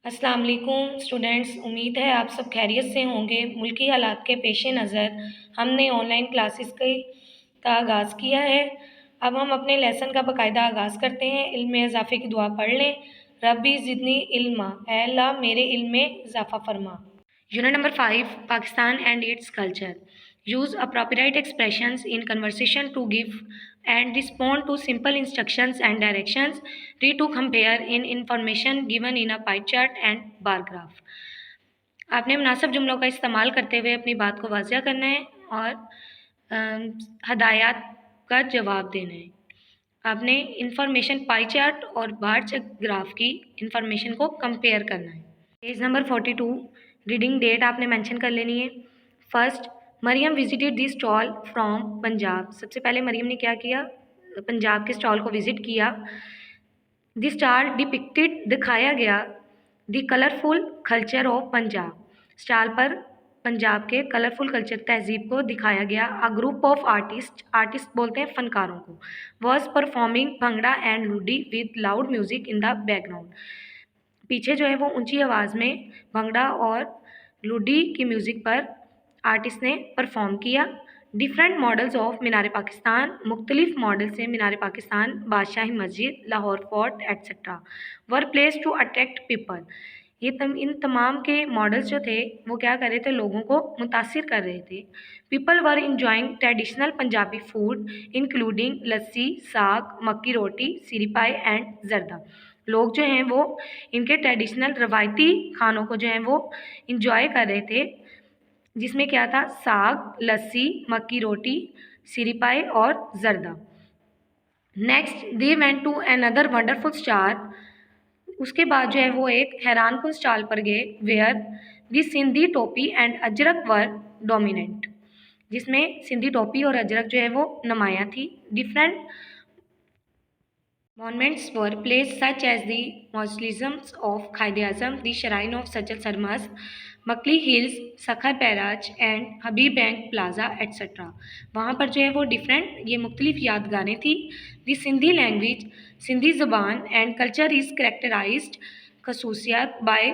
अस्सलाम वालेकुम स्टूडेंट्स, उम्मीद है आप सब खैरियत से होंगे। मुल्की हालात के पेश नज़र हमने ऑनलाइन क्लासेस का आगाज़ किया है। अब हम अपने लेसन का बाकायदा आगाज़ करते हैं। इल्म में इजाफ़े की दुआ पढ़ लें। रब्बी ज़िदनी इल्मा, ऐ अल्लाह मेरे इल्म में इजाफ़ा फरमा। Unit number 5, Pakistan and its culture. Use appropriate expressions in conversation to give and respond to simple instructions and directions. Read to compare in information given in a pie chart and bar graph. आपने मुनासिब जुमलों का इस्तेमाल करते हुए अपनी बात को वाज़िया करना है और हदायत का जवाब देना है। आपने इंफॉर्मेशन पाई चार्ट और बार ग्राफ की इंफॉर्मेशन को कंपेयर करना है। पेज नंबर 42, रीडिंग डेट आपने मेंशन कर लेनी है। First, Mariam visited the stall from Punjab. सबसे पहले मरियम ने क्या किया? पंजाब के स्टॉल को विजिट किया। द स्टॉल डिपिक्टेड, दिखाया गया, the colourful culture of Punjab. Stall पर पंजाब के कलरफुल कल्चर, तहजीब को दिखाया गया। अ ग्रुप ऑफ आर्टिस्ट बोलते हैं फनकारों को, was performing bhangra and ludi with loud music in the background. पीछे जो है वो ऊंची आवाज़ में भंगड़ा और लूडी की म्यूज़िक पर आर्टिस्ट ने परफॉर्म किया। Different models of Minar Pakistan, मुख्तलिफ मॉडल से Minar Pakistan, Badshahi Masjid, Lahore fort etcetera were place to attract people. इन तमाम के मॉडल्स जो थे वो क्या कर रहे थे? लोगों को मुतासिर कर रहे थे। People were enjoying traditional Punjabi food including lassi, saag, makki roti, Siri pi and जर्दा। लोग जो हैं वो इनके ट्रेडिशनल रवायती खानों को जो है वो इंजॉय कर रहे थे, जिसमें क्या था? साग, लस्सी, मक्की रोटी, सिरी पाई और zarda. Next, they went to another wonderful star. उसके बाद जो है वो एक हैरानकुन स्टॉल पर गए, where the Sindhi topi and Ajrak were dominant, जिसमें सिंधी टोपी और अजरक जो है वो नुमाया थी। Different monuments were placed such as the mausoleums of Quaid-e-Azam, the shrine of Sajjad Sarmast, मकली hills, Sukkur barrage and Habib bank plaza etcetera. वहाँ पर जो है वो डिफरेंट ये मुख्तलिफ यादगारें थी। दी सिंधी लैंग्वेज, सिंधी ज़ुबान एंड कल्चर इज़ करेक्टराइज्ड खसूसियात बाय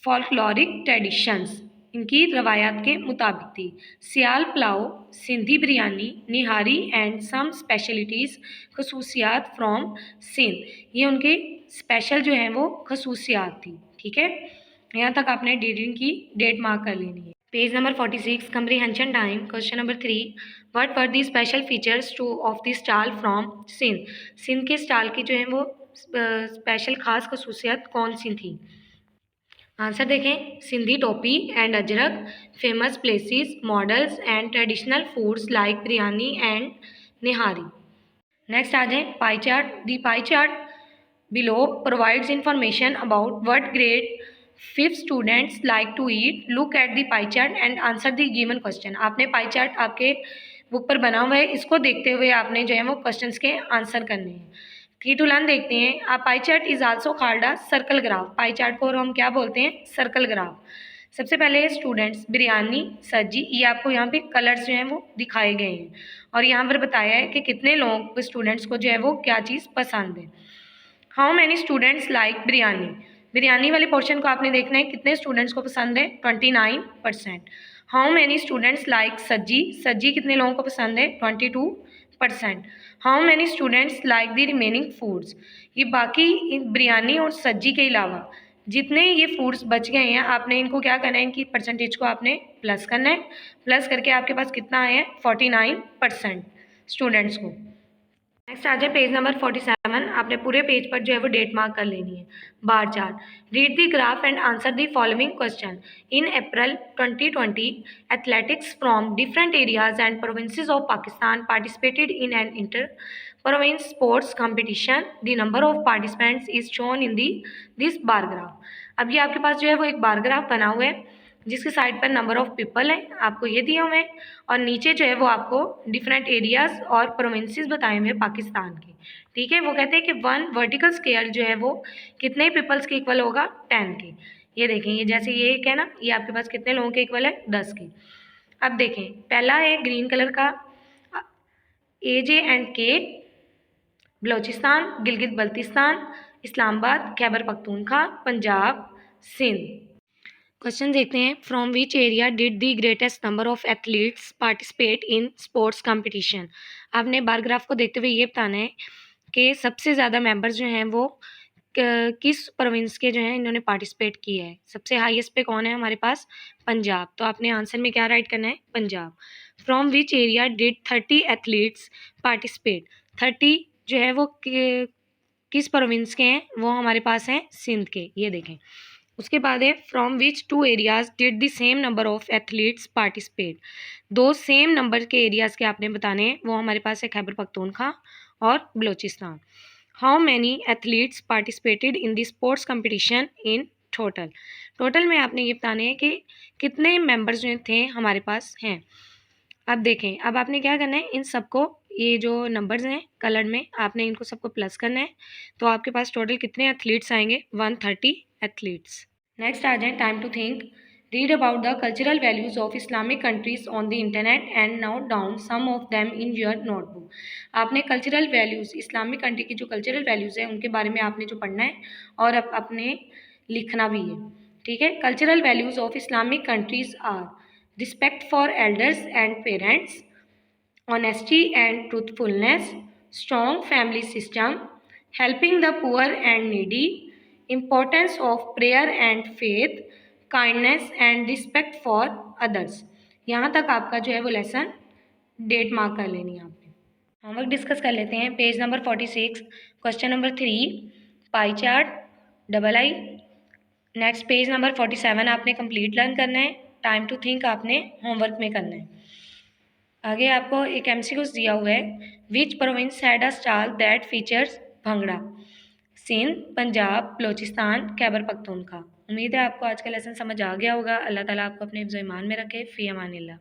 फॉल्कलॉरिक ट्रेडिशंस, इनकी रवायात के मुताबिक थी। सियाल pulao, Sindhi biryani, nihari and some specialities खसूसियात फ्रॉम सिंध, ये उनके स्पेशल जो हैं वो खसूसियात थी। ठीक है, यहाँ तक आपने रीडिंग की डेट मार्क कर लेनी है। Page number 46, comprehension time. Question number 3, what were the special features two of the stall from Sindh. Sindh के स्टॉल की जो है वो स्पेशल खास खसूसियात कौन सी थी? आंसर देखें, Sindhi topi and Ajrak, famous places, models and traditional foods like biryani and nihari. Next आ जाए pie chart. The pie chart below provides information about what grade 5th students like to eat. Look at the pie chart and answer the given question. आपने pie chart आपके book पर बना हुआ है, इसको देखते हुए आपने जो है वो क्वेश्चंस के आंसर करने हैं। थ्री टू लर्न देखते हैं। A pie chart is also called a circle graph. Pie chart को हम क्या बोलते हैं? Circle graph. सबसे पहले स्टूडेंट्स, बिरयानी, सब्जी, ये आपको यहाँ पे कलर्स जो हैं वो दिखाए गए हैं और यहाँ पर बताया है कि कितने लोग स्टूडेंट्स को जो है वो क्या चीज़ पसंद है। How many students like biryani. Biryani वाले पोर्शन को आपने देखना है, कितने स्टूडेंट्स को पसंद है? 29%। हाउ मैनी स्टूडेंट्स लाइक सब्जी। सब्जी कितने लोगों को पसंद है? 22%। How many students like the remaining foods. ये बाकी बिरयानी और सब्जी के अलावा जितने ये फूड्स बच गए हैं, आपने इनको क्या करना है? इनकी परसेंटेज को आपने प्लस करना है। प्लस करके आपके पास कितना आया है? 49% स्टूडेंट्स को। नेक्स्ट आ जाए पेज नंबर 47। आपने पूरे पेज पर जो है वो डेट मार्क कर लेनी है। Bar chart, read the graph and answer the following question. In April 2020 athletics from different areas and provinces of Pakistan participated in an inter province sports competition. The number of participants is shown in this bar graph. अब ये आपके पास जो है वो एक bar graph बना हुआ है जिसके साइड पर नंबर ऑफ पीपल है, आपको ये दिए हुए हैं और नीचे जो है वो आपको डिफरेंट एरियाज और प्रोविंसेस बताए हुए हैं पाकिस्तान के। ठीक है, वो कहते हैं कि 1 वर्टिकल स्केयर जो है वो कितने पीपल्स के इक्वल होगा? 10 के। ये देखें, ये जैसे ये एक है ना, ये आपके पास कितने लोगों के इक्वल है? 10 के। अब देखें, पहला है ग्रीन कलर का AJ&K, बलोचिस्तान, गिलगित बल्तिस्तान, इस्लामाबाद, खैबर पख्तूनख्वा, पंजाब, सिंध। क्वेश्चन देखते हैं, from which area did the greatest number of athletes participate in sports competition. आपने बार ग्राफ को देखते हुए ये बताना है कि सबसे ज़्यादा मेंबर्स जो हैं वो किस प्रोविंस के जो हैं इन्होंने पार्टिसिपेट किया है। सबसे हाईएस्ट पे कौन है हमारे पास, पंजाब। तो आपने आंसर में क्या राइट करना है, Punjab. From which area did 30 athletes participate. 30 जो है वो किस प्रोविंस के हैं, वो हमारे पास हैं सिंध के, ये देखें। उसके बाद है, from which two areas did the same number of athletes participate. दो सेम नंबर के एरियाज के आपने बताने हैं, वो हमारे पास है खैबर पख्तूनख्वा और Balochistan. How many athletes participated in the sports competition in total. Total में आपने ये बताने हैं कि कितने मेंबर्स जो थे हमारे पास हैं। अब देखें, अब आपने क्या करना है, इन सबको, ये जो नंबर्स हैं कलर में, आपने इनको सबको प्लस करना है। तो आपके पास टोटल कितने एथलीट्स आएंगे, 130 एथलीट्स। नेक्स्ट आ जाए, time to think. Read about the cultural values of Islamic countries on the internet and note down some of them in your notebook. आपने कल्चरल वैल्यूज, इस्लामिक कंट्री की जो cultural values हैं उनके बारे में आपने जो पढ़ना है और अब अपने लिखना भी है, ठीक है। Cultural values of Islamic countries are respect for elders and parents, honesty and truthfulness, strong family system, helping the poor and needy, importance of prayer and faith, kindness and respect for others। यहाँ तक आपका जो है वो lesson date mark कर लेनी है आपने। होमवर्क डिस्कस कर लेते हैं। Page number 46, question number 3, pie chart, double आई। नेक्स्ट पेज नंबर 47 आपने कंप्लीट लर्न करना है। टाइम टू थिंक आपने होमवर्क में करना है। आगे आपको एक एमसीक्यूज दिया हुआ है, which province had a stall that features bhangra. Sindh, Punjab, Balochistan, Khyber Pakhtunkhwa. उम्मीद है आपको आज का लेसन समझ आ गया होगा। अल्लाह ताला आपको अपने ईमान में रखे। फ़ी अमानिल्लाह।